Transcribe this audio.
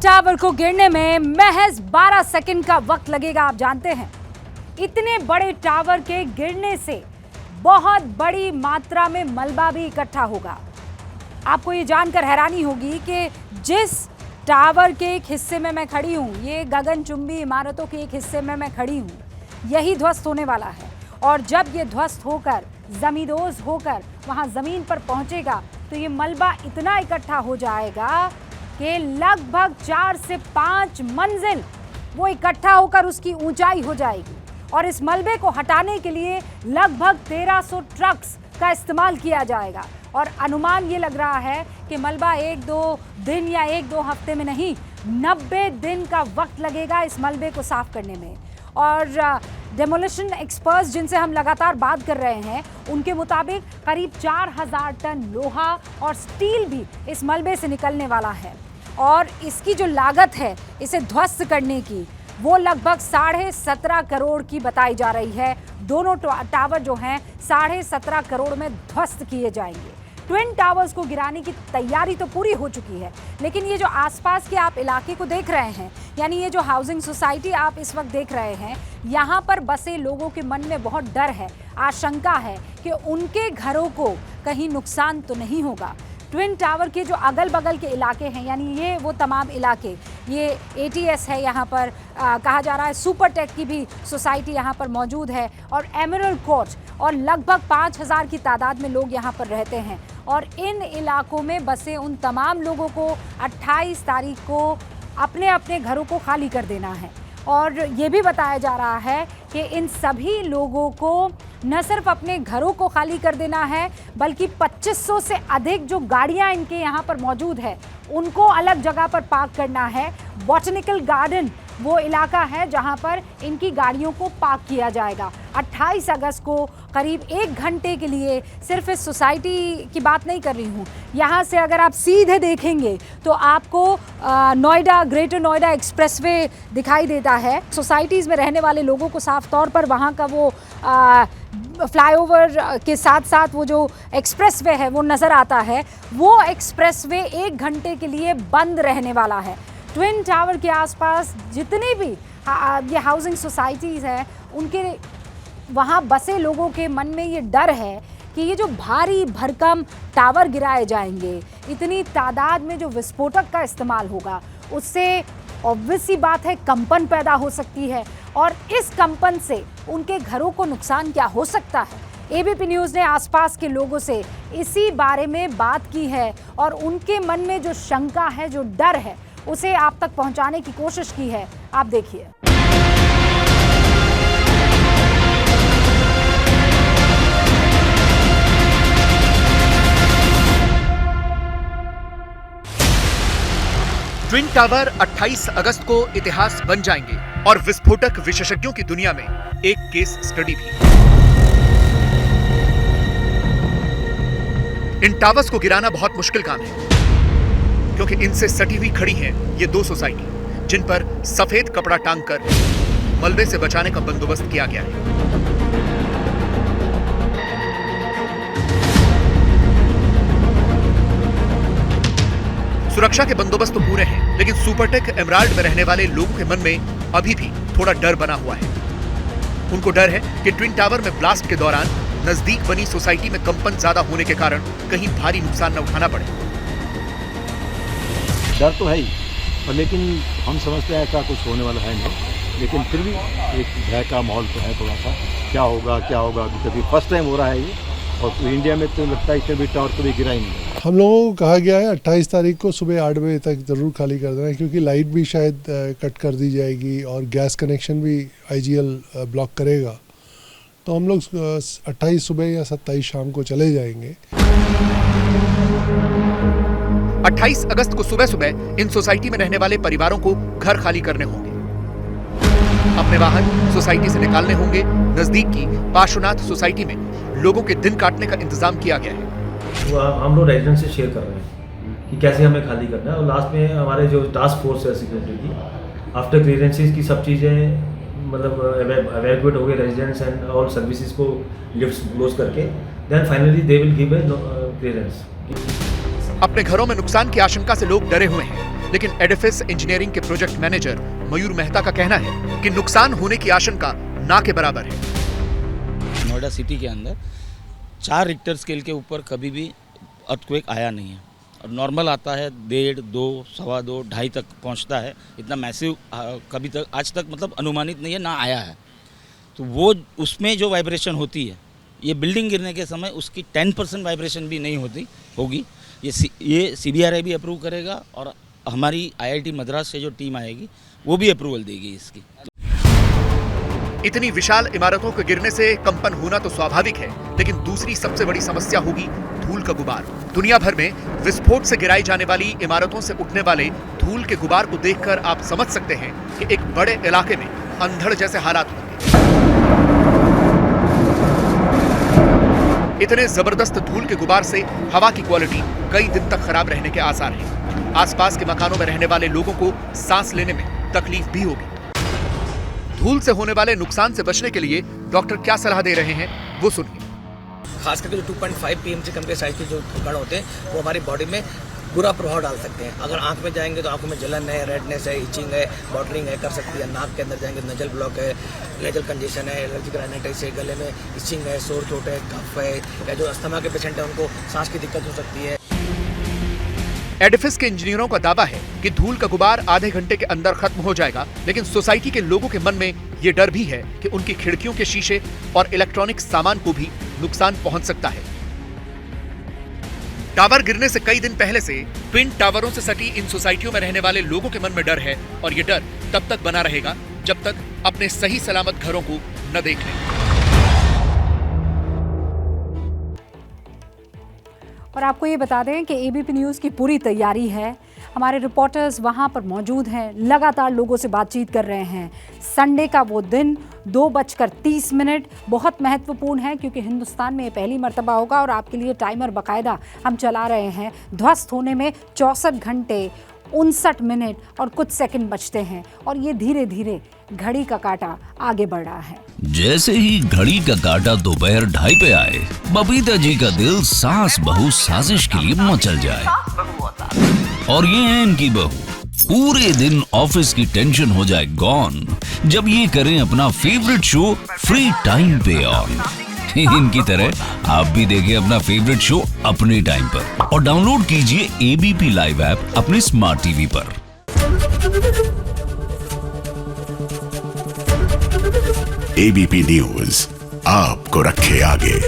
Tower को गिरने में महज 12 सेकंड का वक्त लगेगा। आप जानते हैं इतने बड़े टावर के गिरने से बहुत बड़ी मात्रा में मलबा भी इकट्ठा होगा। आपको ये जानकर हैरानी होगी कि जिस टावर के एक हिस्से में मैं खड़ी हूँ, ये गगनचुंबी इमारतों के एक हिस्से में मैं खड़ी हूँ, यही ध्वस्त होने वाला है। और जब ये ध्वस्त होकर जमींदोज होकर वहाँ ज़मीन पर पहुँचेगा तो ये मलबा इतना इकट्ठा हो जाएगा कि लगभग 4 से 5 मंजिल वो इकट्ठा होकर उसकी ऊंचाई हो जाएगी। और इस मलबे को हटाने के लिए लगभग 1300 ट्रक्स का इस्तेमाल किया जाएगा। और अनुमान ये लग रहा है कि मलबा 1-2 दिन या 1-2 हफ्ते में नहीं, 90 दिन का वक्त लगेगा इस मलबे को साफ करने में। और डेमोलिशन एक्सपर्ट्स जिनसे हम लगातार बात कर रहे हैं, उनके मुताबिक करीब 4000 टन लोहा और स्टील भी इस मलबे से निकलने वाला है। और इसकी जो लागत है इसे ध्वस्त करने की, वो लगभग 17.5 करोड़ की बताई जा रही है। दोनों टावर जो हैं 17.5 करोड़ में ध्वस्त किए जाएंगे। ट्विन टावर्स को गिराने की तैयारी तो पूरी हो चुकी है, लेकिन ये जो आसपास के आप इलाके को देख रहे हैं, यानी ये जो हाउसिंग सोसाइटी आप इस वक्त देख रहे हैं, यहाँ पर बसे लोगों के मन में बहुत डर है, आशंका है कि उनके घरों को कहीं नुकसान तो नहीं होगा। ट्विन टावर के जो अगल बगल के इलाके हैं, यानी ये वो तमाम इलाके, ये ATS है, यहाँ पर कहा जा रहा है सुपरटेक की भी सोसाइटी यहाँ पर मौजूद है, और एमरल्ड कोर्ट, और लगभग 5000 की तादाद में लोग यहाँ पर रहते हैं। और इन इलाकों में बसे उन तमाम लोगों को 28 तारीख को अपने अपने घरों को खाली कर देना है। और ये भी बताया जा रहा है कि इन सभी लोगों को न सिर्फ अपने घरों को खाली कर देना है, बल्कि 2500 से अधिक जो गाड़ियां इनके यहाँ पर मौजूद है उनको अलग जगह पर पार्क करना है। बॉटनिकल गार्डन वो इलाका है जहाँ पर इनकी गाड़ियों को पार्क किया जाएगा। 28 अगस्त को करीब 1 घंटे के लिए, सिर्फ इस सोसाइटी की बात नहीं कर रही हूँ, यहाँ से अगर आप सीधे देखेंगे तो आपको नोएडा, ग्रेटर नोएडा एक्सप्रेसवे दिखाई देता है। सोसाइटीज़ में रहने वाले लोगों को साफ तौर पर वहाँ का वो फ्लाईओवर के साथ साथ वो जो एक्सप्रेसवे है वो नज़र आता है। वो एक्सप्रेसवे 1 घंटे के लिए बंद रहने वाला है। ट्विन टावर के आसपास जितनी भी ये हाउसिंग सोसाइटीज़ हैं, उनके वहाँ बसे लोगों के मन में ये डर है कि ये जो भारी भरकम टावर गिराए जाएंगे, इतनी तादाद में जो विस्फोटक का इस्तेमाल होगा, उससे ऑब्वियस सी बात है कंपन पैदा हो सकती है। और इस कंपन से उनके घरों को नुकसान क्या हो सकता है। ABP न्यूज़ ने आसपास के लोगों से इसी बारे में बात की है और उनके मन में जो शंका है, जो डर है, उसे आप तक पहुंचाने की कोशिश की है। आप देखिए। ट्विन टावर 28 अगस्त को इतिहास बन जाएंगे और विस्फोटक विशेषज्ञों की दुनिया में एक केस स्टडी भी। इन टावर्स को गिराना बहुत मुश्किल काम है, क्योंकि इनसे सटी हुई खड़ी हैं ये 2 सोसाइटी, जिन पर सफेद कपड़ा टांग कर मलबे से बचाने का बंदोबस्त किया गया है। सुरक्षा के बंदोबस्त तो पूरे हैं, लेकिन सुपरटेक एमराल्ड में रहने वाले लोगों के मन में अभी भी थोड़ा डर बना हुआ है। उनको डर है कि ट्विन टावर में ब्लास्ट के दौरान नजदीक बनी सोसाइटी में कंपन ज्यादा होने के कारण कहीं भारी नुकसान न उठाना पड़े। डर तो है ही, और लेकिन हम समझते हैं ऐसा कुछ होने वाला है नहीं, लेकिन फिर भी एक भय का माहौल तो है थोड़ा सा। क्या होगा कभी फर्स्ट टाइम हो रहा है ये, और इंडिया में तो लगता है इसमें भी टावर कभी गिरा ही नहीं। हम लोगों को कहा गया है 28 तारीख को सुबह 8 बजे तक ज़रूर खाली कर देना है, क्योंकि लाइट भी शायद कट कर दी जाएगी और गैस कनेक्शन भी IGL ब्लॉक करेगा। तो हम लोग 28 सुबह या 27 शाम को चले जाएंगे। 28 अगस्त को सुबह सुबह इन सोसाइटी में रहने वाले परिवारों को घर खाली करने होंगे। अपने वाहन सोसाइटी से निकालने होंगे। नजदीक की पार्श्वनाथ सोसाइटी में लोगों के दिन काटने का इंतजाम किया गया है। हम लोग रेजिडेंट से शेयर कर रहे हैं कि कैसे हमें खाली करना है, और लास्ट में हमारे जो टास्क फोर्स है सिक्योरिटी की, आफ्टर क्लियरेंसेस की सब चीज़ें मतलब एवैक्यूएट हो गए रेजिडेंट्स एंड ऑल सर्विसेज को लिफ्ट्स क्लोज करके, then finally they will give a clearance. अपने घरों में नुकसान की आशंका से लोग डरे हुए हैं। लेकिन एडिफिस इंजीनियरिंग के प्रोजेक्ट मैनेजर मयूर मेहता का कहना है कि नुकसान होने की आशंका ना के बराबर है। नोएडा सिटी के अंदर 4 रिक्टर स्केल के ऊपर कभी भी अर्थक्वेक आया नहीं है, और नॉर्मल आता है 1.5, 2, 2.25, 2.5 तक पहुंचता है। इतना मैसिव कभी तक आज तक मतलब अनुमानित नहीं है, ना आया है। तो वो उसमें जो वाइब्रेशन होती है, ये बिल्डिंग गिरने के समय उसकी 10% वाइब्रेशन भी नहीं होगी। ये CBRI भी अप्रूव करेगा, और हमारी IIT मद्रास से जो टीम आएगी वो भी अप्रूवल देगी इसकी। इतनी विशाल इमारतों के गिरने से कंपन होना तो स्वाभाविक है, लेकिन दूसरी सबसे बड़ी समस्या होगी धूल का गुबार। दुनिया भर में विस्फोट से गिराई जाने वाली इमारतों से उठने वाले धूल के गुबार को देखकर आप समझ सकते हैं कि एक बड़े इलाके में अंधड़ जैसे हालात होंगे। इतने जबरदस्त धूल के गुबार से हवा की क्वालिटी कई दिन तक खराब रहने के आसार हैं। आसपास के मकानों में रहने वाले लोगों को सांस लेने में तकलीफ भी होगी। धूल से होने वाले नुकसान से बचने के लिए डॉक्टर क्या सलाह दे रहे हैं, वो सुनिए। खास करके जो 2.5 pm से कम के साइज के जो कण होते हैं वो हमारी बॉडी में बुरा प्रभाव डाल सकते हैं। अगर आंख में जाएंगे तो आंखों में जलन है, रेडनेस है, इचिंग है, वाटरिंग है कर सकती है। नाक के अंदर जाएंगे तो नजल ब्लॉक है, नेजल कंजेशन है, एलर्जिक राइनाइटिस है, गले में इचिंग है, सोर थ्रोट है, कफ है, या जो अस्थमा के पेशेंट है उनको सांस की दिक्कत हो सकती है। एडिफिस के इंजीनियरों का दावा है कि धूल का गुबार आधे घंटे के अंदर खत्म हो जाएगा, लेकिन सोसाइटी के लोगों के मन में ये डर भी है कि उनकी खिड़कियों के शीशे और इलेक्ट्रॉनिक सामान को भी नुकसान पहुंच सकता है। टावर गिरने से कई दिन पहले से ट्विन टावरों से सटी इन सोसाइटियों में रहने वाले लोगों के मन में डर है, और ये डर तब तक बना रहेगा जब तक अपने सही सलामत घरों को न देख लें। और आपको ये बता दें कि ABP न्यूज़ की पूरी तैयारी है। हमारे रिपोर्टर्स वहाँ पर मौजूद हैं, लगातार लोगों से बातचीत कर रहे हैं। संडे का वो दिन 2:30 बहुत महत्वपूर्ण है, क्योंकि हिंदुस्तान में ये पहली मर्तबा होगा, और आपके लिए टाइमर बाकायदा हम चला रहे हैं। ध्वस्त होने में 64 घंटे 59 मिनट और कुछ सेकंड बचते हैं, और ये धीरे धीरे घड़ी का काटा आगे बढ़ रहा है। जैसे ही घड़ी का काटा दोपहर 2:30 पे आए, बबीता जी का दिल सास बहू साजिश के लिए मचल जाए। और ये है इनकी बहू, पूरे दिन ऑफिस की टेंशन हो जाए गॉन जब ये करें अपना फेवरेट शो फ्री टाइम पे ऑन। इनकी तरह आप भी देखिए अपना फेवरेट शो अपने टाइम पर, और डाउनलोड कीजिए ABP लाइव ऐप अपने स्मार्ट टीवी पर। ABP न्यूज आपको रखे आगे।